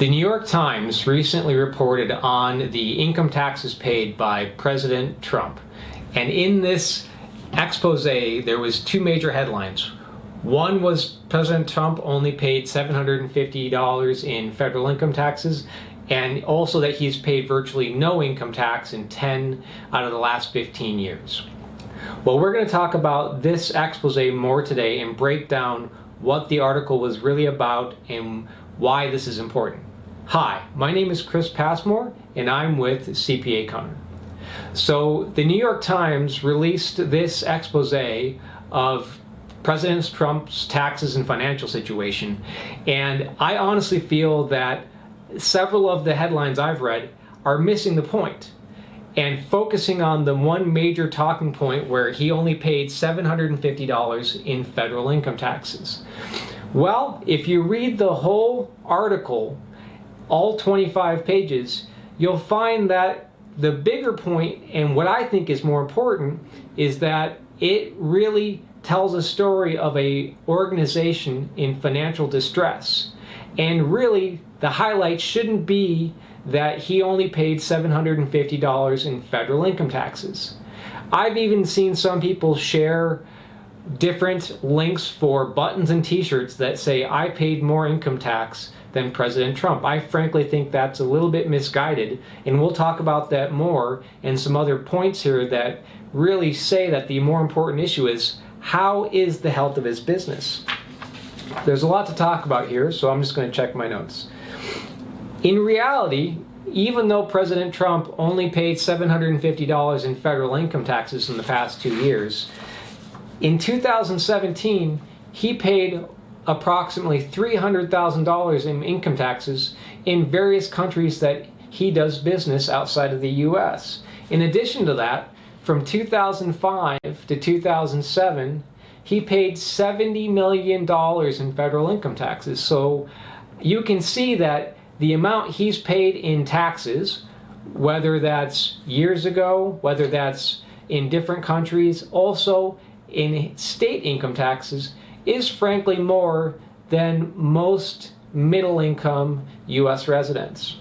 The New York Times recently reported on the income taxes paid by President Trump. And in this expose, there was two major headlines. One was President Trump only paid $750 in federal income taxes, and also that he's paid virtually no income tax in 10 out of the last 15 years. Well, we're going to talk about this expose more today and break down what the article was really about and why this is important. Hi, my name is Chris Passmore and I'm with CPA Connor. So the New York Times released this expose of President Trump's taxes and financial situation, and I honestly feel that several of the headlines I've read are missing the point and focusing on the one major talking point where he only paid $750 in federal income taxes. Well, if you read the whole article, all 25 pages, you'll find that the bigger point, and what I think is more important, is that it really tells a story of a organization in financial distress. And really, the highlight shouldn't be that he only paid $750 in federal income taxes. I've even seen some people share different links for buttons and t-shirts that say, I paid more income tax than President Trump. I frankly think that's a little bit misguided, and we'll talk about that more and some other points here that really say that the more important issue is, how is the health of his business? There's a lot to talk about here, so I'm just going to check my notes. In reality, even though President Trump only paid $750 in federal income taxes in the past 2 years, in 2017, he paid approximately $300,000 in income taxes in various countries that he does business outside of the U.S. In addition to that, from 2005 to 2007, he paid $70 million in federal income taxes. So you can see that the amount he's paid in taxes, whether that's years ago, whether that's in different countries, also in state income taxes, is frankly more than most middle-income U.S. residents.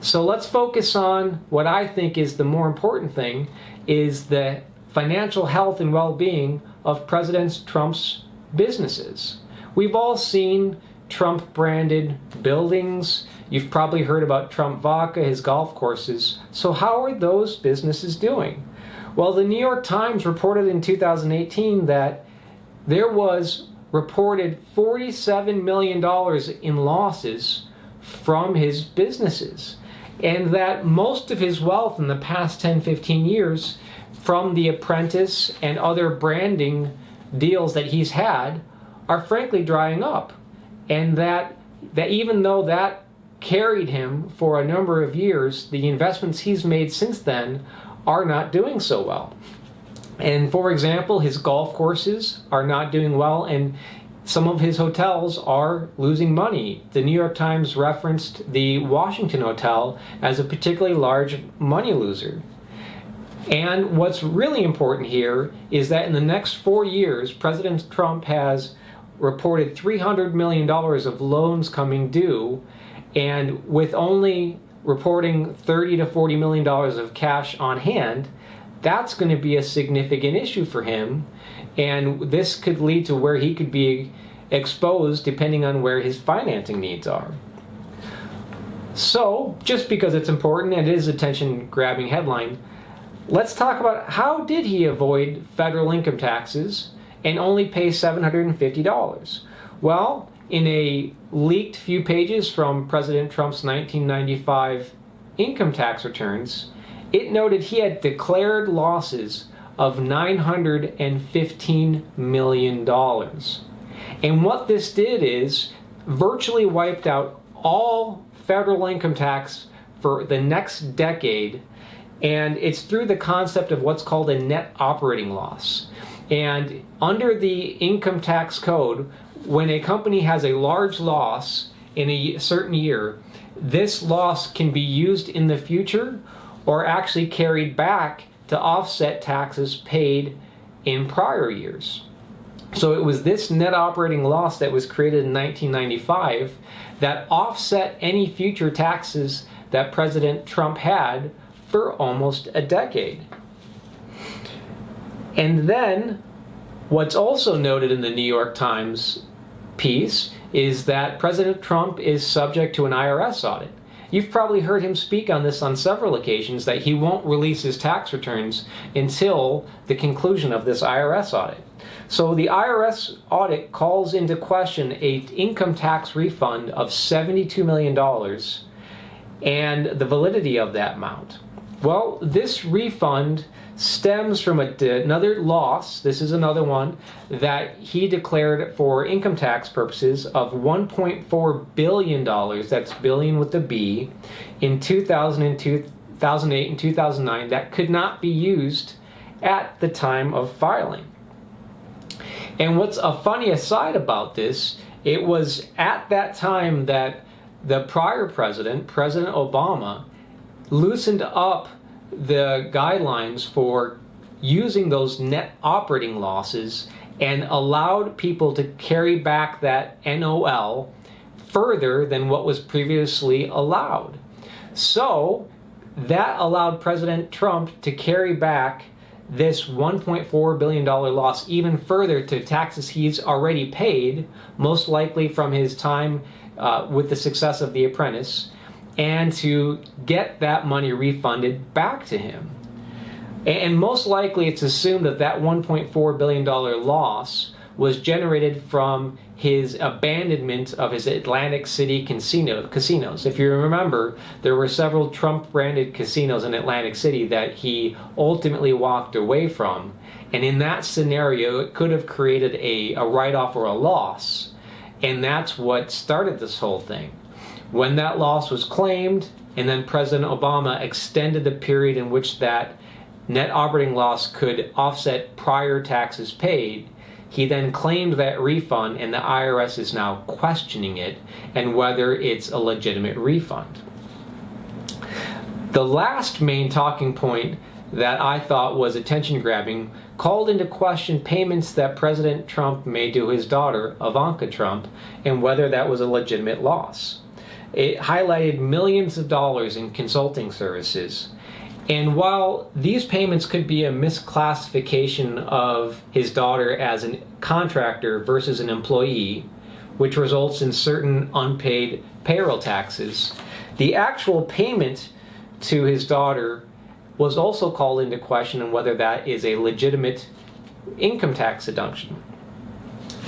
So let's focus on what I think is the more important thing, is the financial health and well-being of President Trump's businesses. We've all seen Trump-branded buildings. You've probably heard about Trump Vodka, his golf courses. So how are those businesses doing? Well, the New York Times reported in 2018 that there was reported $47 million in losses from his businesses, and that most of his wealth in the past 10-15 years from The Apprentice and other branding deals that he's had are frankly drying up, and that even though that carried him for a number of years, the investments he's made since then are not doing so well. And for example, his golf courses are not doing well, and some of his hotels are losing money. The New York Times referenced the Washington Hotel as a particularly large money loser. And what's really important here is that in the next 4 years, President Trump has reported $300 million of loans coming due, and with only reporting $30 to $40 million of cash on hand, that's going to be a significant issue for him, and this could lead to where he could be exposed depending on where his financing needs are. So, just because it's important and it is an attention-grabbing headline, let's talk about how did he avoid federal income taxes and only pay $750? Well, in a leaked few pages from President Trump's 1995 income tax returns, it noted he had declared losses of $915 million. And what this did is virtually wiped out all federal income tax for the next decade, and it's through the concept of what's called a net operating loss. And under the income tax code, when a company has a large loss in a certain year, this loss can be used in the future or actually carried back to offset taxes paid in prior years. So it was this net operating loss that was created in 1995 that offset any future taxes that President Trump had for almost a decade. And then what's also noted in the New York Times piece is that President Trump is subject to an IRS audit. You've probably heard him speak on this on several occasions, that he won't release his tax returns until the conclusion of this IRS audit. So the IRS audit calls into question an income tax refund of $72 million and the validity of that amount. Well, this refund stems from another loss, this is another one, that he declared for income tax purposes of $1.4 billion, that's billion with the B, in 2008 and 2009 that could not be used at the time of filing. And what's a funny aside about this, it was at that time that the prior president, President Obama, loosened up the guidelines for using those net operating losses and allowed people to carry back that NOL further than what was previously allowed. So that allowed President Trump to carry back this $1.4 billion loss even further to taxes he's already paid, most likely from his time with the success of The Apprentice, and to get that money refunded back to him. And most likely it's assumed that that $1.4 billion loss was generated from his abandonment of his Atlantic City casinos. If you remember, there were several Trump-branded casinos in Atlantic City that he ultimately walked away from. And in that scenario, it could have created a write-off or a loss. And that's what started this whole thing. When that loss was claimed, and then President Obama extended the period in which that net operating loss could offset prior taxes paid, he then claimed that refund, and the IRS is now questioning it and whether it's a legitimate refund. The last main talking point that I thought was attention-grabbing called into question payments that President Trump made to his daughter, Ivanka Trump, and whether that was a legitimate loss. It highlighted millions of dollars in consulting services. And while these payments could be a misclassification of his daughter as a contractor versus an employee, which results in certain unpaid payroll taxes, the actual payment to his daughter was also called into question on whether that is a legitimate income tax deduction.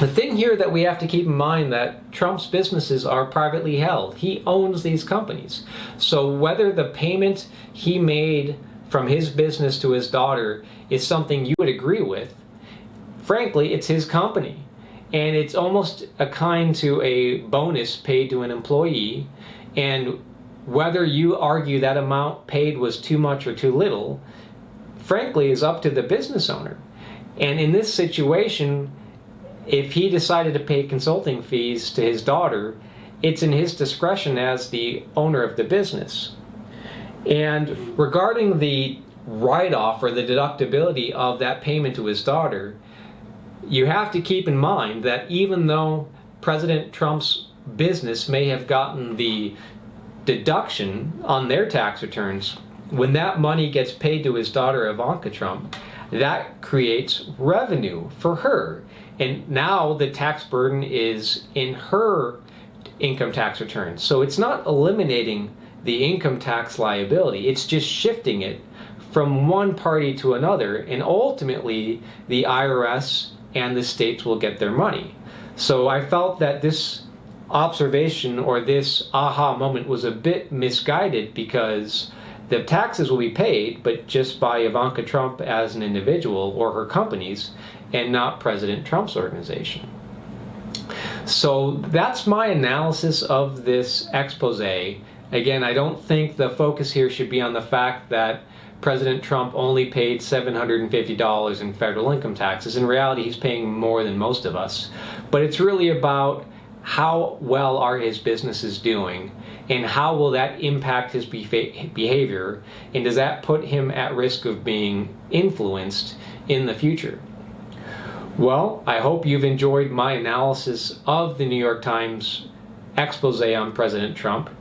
The thing here that we have to keep in mind that Trump's businesses are privately held. He owns these companies. So whether the payment he made from his business to his daughter is something you would agree with, frankly, it's his company. And it's almost akin to a bonus paid to an employee. And whether you argue that amount paid was too much or too little, frankly, is up to the business owner. And in this situation, if he decided to pay consulting fees to his daughter, it's in his discretion as the owner of the business. And regarding the write-off or the deductibility of that payment to his daughter, you have to keep in mind that even though President Trump's business may have gotten the deduction on their tax returns, when that money gets paid to his daughter, Ivanka Trump, that creates revenue for her. And now the tax burden is in her income tax returns. So it's not eliminating the income tax liability, it's just shifting it from one party to another, and ultimately the IRS and the states will get their money. So I felt that this observation or this aha moment was a bit misguided, because the taxes will be paid, but just by Ivanka Trump as an individual or her companies, and not President Trump's organization. So that's my analysis of this expose. Again, I don't think the focus here should be on the fact that President Trump only paid $750 in federal income taxes. In reality, he's paying more than most of us. But it's really about how well are his businesses doing, and how will that impact his behavior, and does that put him at risk of being influenced in the future? Well, I hope you've enjoyed my analysis of the New York Times expose on President Trump.